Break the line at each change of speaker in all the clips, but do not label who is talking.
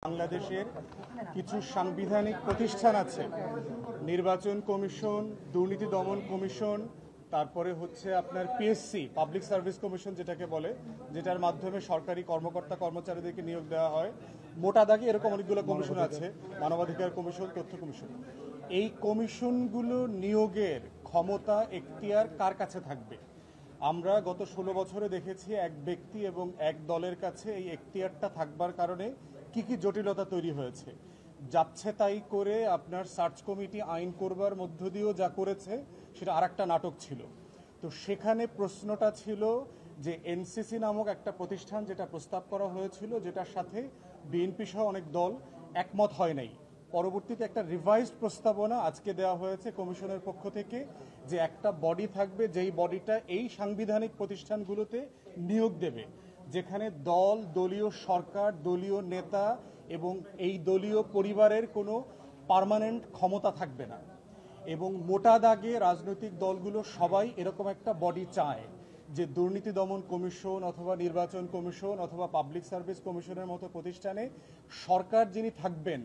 বাংলাদেশের কিছু সাংবিধানিক প্রতিষ্ঠান আছে, নির্বাচন কমিশন, দুর্নীতি দমন কমিশন, তারপরে হচ্ছে আপনার পিএসসি, পাবলিক সার্ভিস কমিশন যেটাকে বলে, যেটার মাধ্যমে সরকারি কর্মকর্তা কর্মচারীদেরকে নিয়োগ দেওয়া হয়। মোটা দাগে এরকম অনেকগুলো কমিশন আছে, মানবাধিকার কমিশন, তথ্য কমিশন। এই কমিশনগুলো নিয়োগের ক্ষমতা এখতিয়ার কার কাছে থাকবে? আমরা গত 16 বছরে দেখেছি এক ব্যক্তি এবং এক দলের কাছে এই এখতিয়ারটা থাকবার কারণে কি কি জটিলতা তৈরি হয়েছে। যাচ্ছে তাই করে আপনার সার্চ কমিটি আইন করবার মধ্য দিয়েও যা করেছে সেটা আরেকটা নাটক ছিল। তো সেখানে প্রশ্নটা ছিল যে এনসিসি নামক একটা প্রতিষ্ঠান যেটা প্রস্তাব করা হয়েছিল, যেটার সাথে বিএনপি সহ অনেক দল একমত হয় নাই। পরবর্তীতে একটা রিভাইজড প্রস্তাবনা আজকে দেওয়া হয়েছে কমিশনের পক্ষ থেকে, যে একটা বডি থাকবে যেই বডিটা এই সাংবিধানিক প্রতিষ্ঠানগুলোতে নিয়োগ দেবে, যেখানে দল, দলীয় সরকার, দলীয় নেতা এবং এই দলীয় পরিবারের কোনো পার্মানেন্ট ক্ষমতা থাকবে না। এবং মোটা দাগে রাজনৈতিক দলগুলো সবাই এরকম একটা বডি চায়, যে দুর্নীতি দমন কমিশন অথবা নির্বাচন কমিশন অথবা পাবলিক সার্ভিস কমিশনের মতো প্রতিষ্ঠানে সরকার যিনি থাকবেন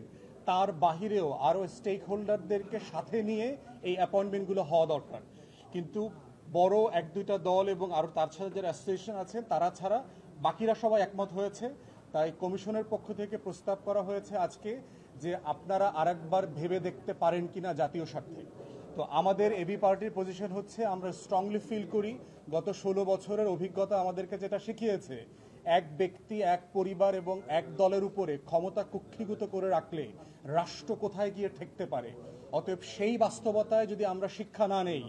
তার বাহিরেও আরও স্টেক হোল্ডারদেরকে সাথে নিয়ে এই অ্যাপয়েন্টমেন্টগুলো হওয়া দরকার। কিন্তু বড় এক দুইটা দল এবং আরও তার সাথে যারা অ্যাসোসিয়েশন আছেন তারা ছাড়া বাকিরা সবাই একমত হয়েছে। তাই কমিশনের পক্ষ থেকে প্রস্তাব করা হয়েছে আজকে যে আপনারা আরেকবার ভেবে দেখতে পারেন কিনা জাতীয় স্বার্থে। তো আমাদের এবি পার্টির পজিশন হচ্ছে, আমরা স্ট্রংলি ফিল করি গত 16 বছরের অভিজ্ঞতা আমাদেরকে যেটা শিখিয়েছে, এক ব্যক্তি, এক পরিবার এবং এক দলের উপরে ক্ষমতা কুক্ষিগত করে রাখলে রাষ্ট্র কোথায় গিয়ে ঠেকতে পারে। অতএব সেই বাস্তবতায় যদি আমরা শিক্ষা না নেই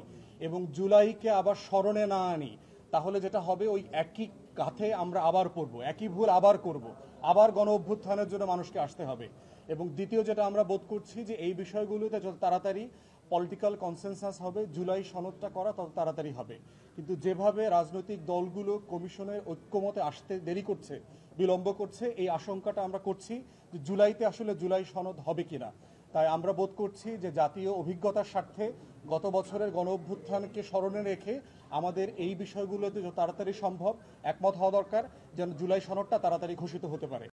এবং জুলাইকে আবার স্মরণে না আনি, তাহলে যেটা হবে ওই একই কাঁথে আমরা আবার পড়ব, একই ভুল আবার করব, আবার গণ অভ্যুত্থানের জন্য মানুষকে আসতে হবে। এবং দ্বিতীয় যেটা আমরা বোধ করছি যে এই বিষয়গুলোতে যত তাড়াতাড়ি পলিটিক্যাল কনসেনসাস হবে, জুলাই সনদটা করা তত তাড়াতাড়ি হবে। কিন্তু যেভাবে রাজনৈতিক দলগুলো কমিশনের ঐক্যমতে আসতে দেরি করছে, বিলম্ব করছে, এই আশঙ্কাটা আমরা করছি যে জুলাইতে আসলে জুলাই সনদ হবে কিনা। তাই আমরা বোধ করছি যে জাতীয় অভিজ্ঞতার স্বার্থে গত বছরের গণ অভ্যুত্থানকে স্মরণে রেখে আমাদের এই বিষয়গুলোতে যত তাড়াতাড়ি সম্ভব একমত হওয়া দরকার, যেন জুলাই সনদটা তাড়াতাড়ি ঘোষিত হতে পারে।